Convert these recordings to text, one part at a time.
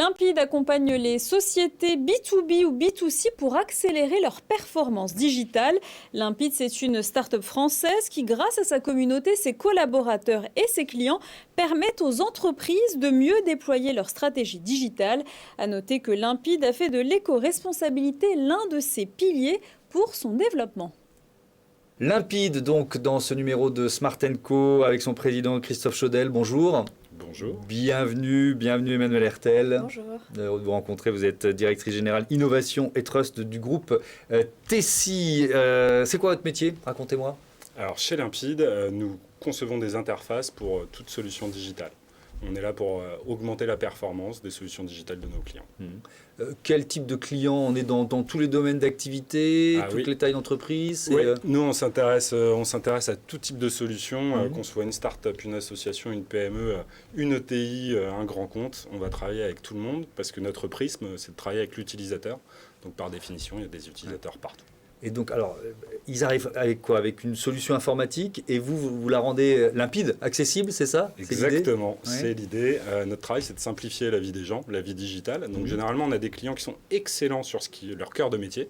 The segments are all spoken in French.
Limpide accompagne les sociétés B2B ou B2C pour accélérer leur performance digitale. Limpide, c'est une start-up française qui, grâce à sa communauté, ses collaborateurs et ses clients, permettent aux entreprises de mieux déployer leur stratégie digitale. À noter que Limpide a fait de l'éco-responsabilité l'un de ses piliers pour son développement. Limpide, donc, dans ce numéro de Smart & Co, avec son président Christophe Chaudel. Bonjour. Bonjour. Bienvenue Emmanuelle Hertel. Bonjour. Heureux de vous rencontrer. Vous êtes directrice générale Innovation et Trust du groupe Tessi. C'est quoi votre métier? Racontez-moi. Alors, chez Limpide, nous concevons des interfaces pour toute solution digitale. On est là pour augmenter la performance des solutions digitales de nos clients. Quel type de client? On est dans tous les domaines d'activité, toutes les tailles d'entreprise? Oui. Nous, on s'intéresse à tout type de solutions, qu'on soit une start-up, une association, une PME, une ETI, un grand compte. On va travailler avec tout le monde parce que notre prisme, c'est de travailler avec l'utilisateur. Donc, par définition, il y a des utilisateurs partout. Et donc, alors, ils arrivent avec quoi? Avec une solution informatique et vous la rendez limpide, accessible, c'est ça? Exactement, c'est l'idée. Notre travail, c'est de simplifier la vie des gens, la vie digitale. Donc, généralement, on a des clients qui sont excellents sur ce qui est leur cœur de métier.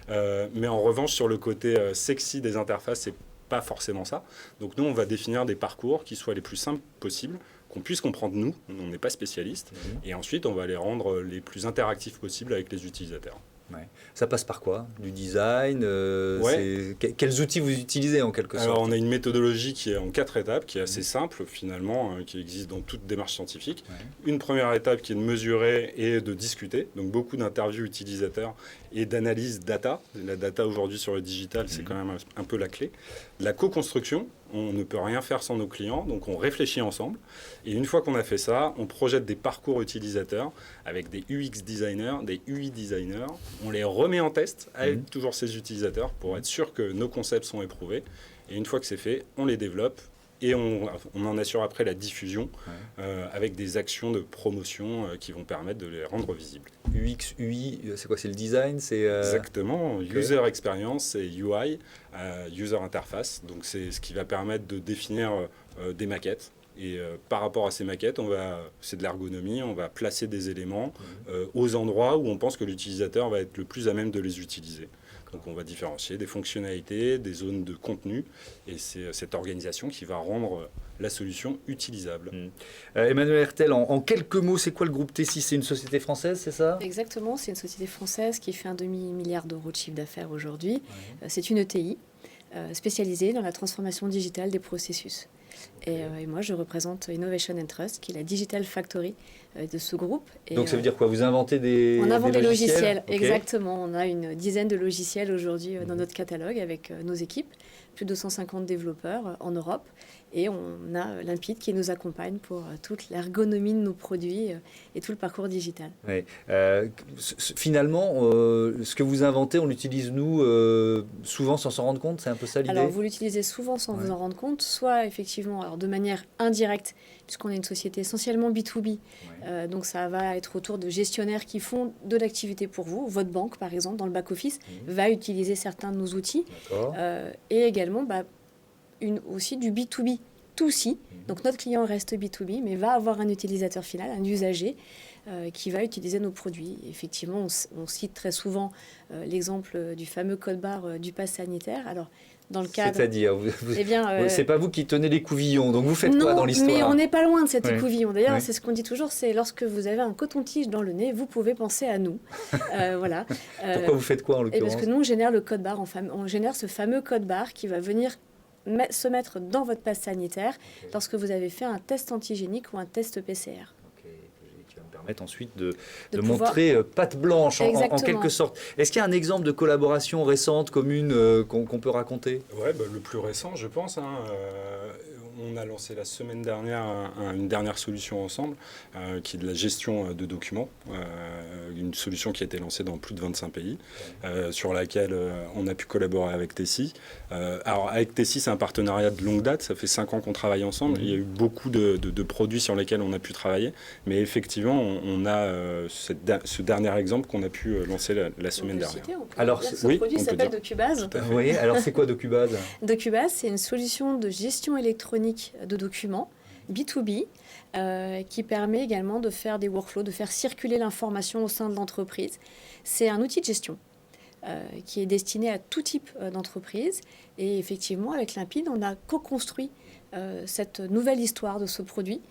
Mais en revanche, sur le côté sexy des interfaces, c'est pas forcément ça. Donc, nous, on va définir des parcours qui soient les plus simples possibles, qu'on puisse comprendre nous. On n'est pas spécialistes. Et ensuite, on va les rendre les plus interactifs possibles avec les utilisateurs. Ouais. Ça passe par quoi? Du design Quels outils vous utilisez en quelque sorte? Alors, on a une méthodologie qui est en 4 étapes, qui est assez simple finalement, qui existe dans toute démarche scientifique. Une première étape qui est de mesurer et de discuter, donc beaucoup d'interviews utilisateurs et d'analyse data. La data aujourd'hui sur le digital, c'est quand même un peu la clé. La co-construction, on ne peut rien faire sans nos clients, donc on réfléchit ensemble. Et une fois qu'on a fait ça, on projette des parcours utilisateurs avec des UX designers, des UI designers. On les remet en test avec toujours ces utilisateurs pour être sûr que nos concepts sont éprouvés. Et une fois que c'est fait, on les développe et on en assure après la diffusion avec des actions de promotion qui vont permettre de les rendre visibles. UX, UI, c'est quoi? C'est le design? Exactement. User Experience et UI, User Interface. Donc c'est ce qui va permettre de définir des maquettes. Et par rapport à ces maquettes, c'est de l'ergonomie, on va placer des éléments aux endroits où on pense que l'utilisateur va être le plus à même de les utiliser. Donc on va différencier des fonctionnalités, des zones de contenu, et c'est cette organisation qui va rendre la solution utilisable. Emmanuelle Hertel, en quelques mots, c'est quoi le groupe Tessi? C'est une société française, c'est ça? Exactement, c'est une société française qui fait 1,5 milliard d'euros de chiffre d'affaires aujourd'hui. C'est une ETI spécialisée dans la transformation digitale des processus. Et moi, je représente Innovation and Trust, qui est la Digital Factory de ce groupe. Et donc, ça veut dire quoi? Vous inventez des On invente des logiciels, Okay. exactement. On a une dizaine de logiciels aujourd'hui dans notre catalogue avec nos équipes, plus de 250 développeurs en Europe. Et on a Limpide qui nous accompagne pour toute l'ergonomie de nos produits et tout le parcours digital. Oui. Finalement, ce que vous inventez, on l'utilise, nous, souvent sans s'en rendre compte? C'est un peu ça l'idée? Alors, vous l'utilisez souvent sans vous en rendre compte, soit effectivement alors de manière indirecte, puisqu'on est une société essentiellement B2B. Donc, ça va être autour de gestionnaires qui font de l'activité pour vous. Votre banque, par exemple, dans le back-office, va utiliser certains de nos outils. Et également, aussi du B2B, tout-ci. Donc, notre client reste B2B, mais va avoir un utilisateur final, un usager, qui va utiliser nos produits. Et effectivement, on cite très souvent l'exemple du fameux code barre du pass sanitaire. Alors, dans le cadre... C'est-à-dire, c'est pas vous qui tenez l'écouvillon, donc vous faites quoi dans l'histoire? Non, mais on n'est pas loin de cet écouvillon. D'ailleurs, c'est ce qu'on dit toujours, c'est lorsque vous avez un coton-tige dans le nez, vous pouvez penser à nous. Voilà. Pourquoi vous faites quoi en l'occurrence? Parce que nous, on génère le code barre, on génère ce fameux code barre qui va venir se mettre dans votre passe sanitaire lorsque vous avez fait un test antigénique ou un test PCR. Qui va me permettre ensuite de montrer patte blanche en quelque sorte. Est-ce qu'il y a un exemple de collaboration récente, commune, qu'on peut raconter? Le plus récent, je pense. On a lancé la semaine dernière une dernière solution ensemble, qui est de la gestion de documents, une solution qui a été lancée dans plus de 25 pays, sur laquelle on a pu collaborer avec Tessi. Alors avec Tessi, c'est un partenariat de longue date, ça fait 5 ans qu'on travaille ensemble, il y a eu beaucoup de produits sur lesquels on a pu travailler, mais effectivement, on a ce dernier exemple qu'on a pu lancer la semaine dernière. Alors, ce produit s'appelle Docubase. Oui, alors c'est quoi Docubase? Docubase, c'est une solution de gestion électronique de documents B2B qui permet également de faire des workflows, de faire circuler l'information au sein de l'entreprise. C'est un outil de gestion qui est destiné à tout type d'entreprise. Et effectivement, avec Limpide, on a co-construit cette nouvelle histoire de ce produit.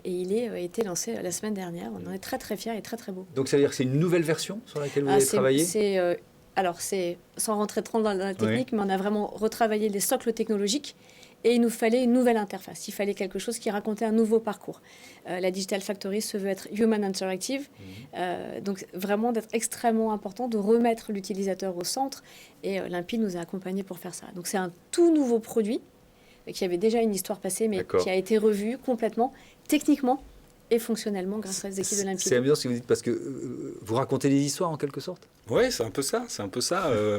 Et il a été lancé la semaine dernière. On en est très très fiers et très très beau. Donc ça veut dire que c'est une nouvelle version sur laquelle vous allez travailler? Alors, c'est sans rentrer trop dans la technique, mais on a vraiment retravaillé les socles technologiques et il nous fallait une nouvelle interface. Il fallait quelque chose qui racontait un nouveau parcours. La Digital Factory se veut être Human Interactive, donc vraiment d'être extrêmement important, de remettre l'utilisateur au centre et Limpide nous a accompagnés pour faire ça. Donc c'est un tout nouveau produit qui avait déjà une histoire passée, mais qui a été revu complètement, techniquement et fonctionnellement grâce aux équipes de Limpide. C'est amusant ce que vous dites parce que vous racontez des histoires en quelque sorte. Oui, c'est un peu ça.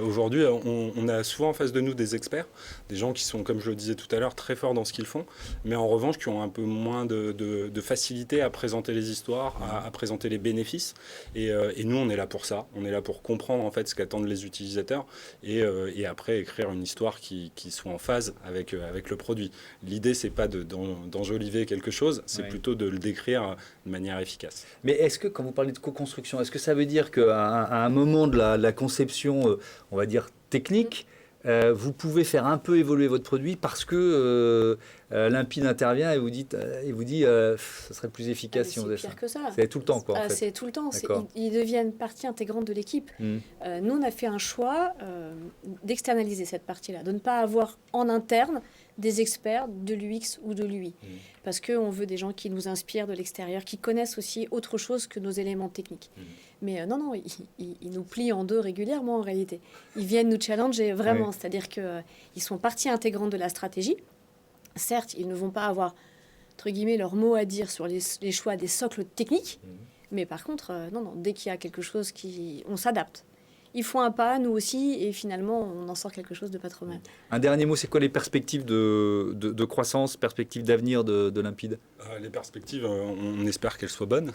Aujourd'hui, on a souvent en face de nous des experts, des gens qui sont, comme je le disais tout à l'heure, très forts dans ce qu'ils font, mais en revanche qui ont un peu moins de facilité à présenter les histoires, à présenter les bénéfices. Et nous, on est là pour ça. On est là pour comprendre en fait ce qu'attendent les utilisateurs et après écrire une histoire qui soit en phase avec le produit. L'idée, c'est pas d'enjoliver quelque chose, c'est plutôt de le décrire de manière efficace. Mais est-ce que, quand vous parlez de co-construction, est-ce que ça veut dire qu'à un moment de la conception, on va dire, technique, vous pouvez faire un peu évoluer votre produit parce que Limpide intervient et vous dit ça serait plus efficace si on faisait ça. C'est pire que ça. C'est tout le temps, quoi. En fait. C'est tout le temps. Ils deviennent partie intégrante de l'équipe. Nous, on a fait un choix d'externaliser cette partie-là, de ne pas avoir en interne des experts de l'UX ou de l'UI. Parce qu'on veut des gens qui nous inspirent de l'extérieur, qui connaissent aussi autre chose que nos éléments techniques. Mais non, ils nous plient en deux régulièrement en réalité. Ils viennent nous challenger vraiment, c'est-à-dire qu'ils sont partie intégrante de la stratégie. Certes, ils ne vont pas avoir, entre guillemets, leur mot à dire sur les choix des socles techniques, mais par contre, dès qu'il y a quelque chose on s'adapte. Ils font un pas, nous aussi, et finalement, on en sort quelque chose de pas trop mal. Un dernier mot, c'est quoi les perspectives de croissance, perspectives d'avenir de Limpide? Les perspectives, on espère qu'elles soient bonnes.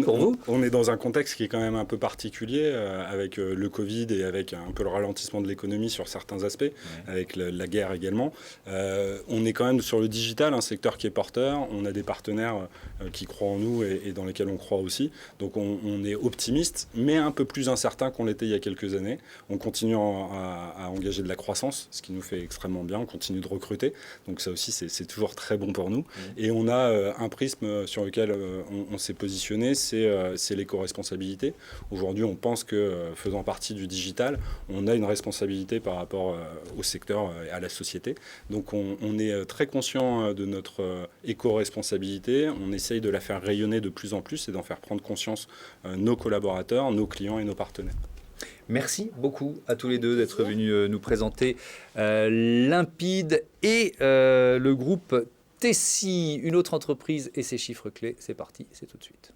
Pour vous. On est dans un contexte qui est quand même un peu particulier, avec le Covid et avec un peu le ralentissement de l'économie sur certains aspects, avec la guerre également. On est quand même sur le digital, un secteur qui est porteur. On a des partenaires qui croient en nous et dans lesquels on croit aussi. Donc on est optimiste, mais un peu plus incertain qu'on l'était il y a quelques années. On continue à engager de la croissance, ce qui nous fait extrêmement bien. On continue de recruter. Donc ça aussi, c'est toujours très bon pour nous. Et on a un prisme sur lequel on s'est positionné, c'est l'éco-responsabilité. Aujourd'hui, on pense que faisant partie du digital, on a une responsabilité par rapport au secteur et à la société. Donc on est très conscient de notre éco-responsabilité. On essaye de la faire rayonner de plus en plus et d'en faire prendre conscience nos collaborateurs, nos clients et nos partenaires. Merci beaucoup à tous les deux d'être venus nous présenter Limpide et le groupe Tessi, une autre entreprise et ses chiffres clés. C'est parti, c'est tout de suite.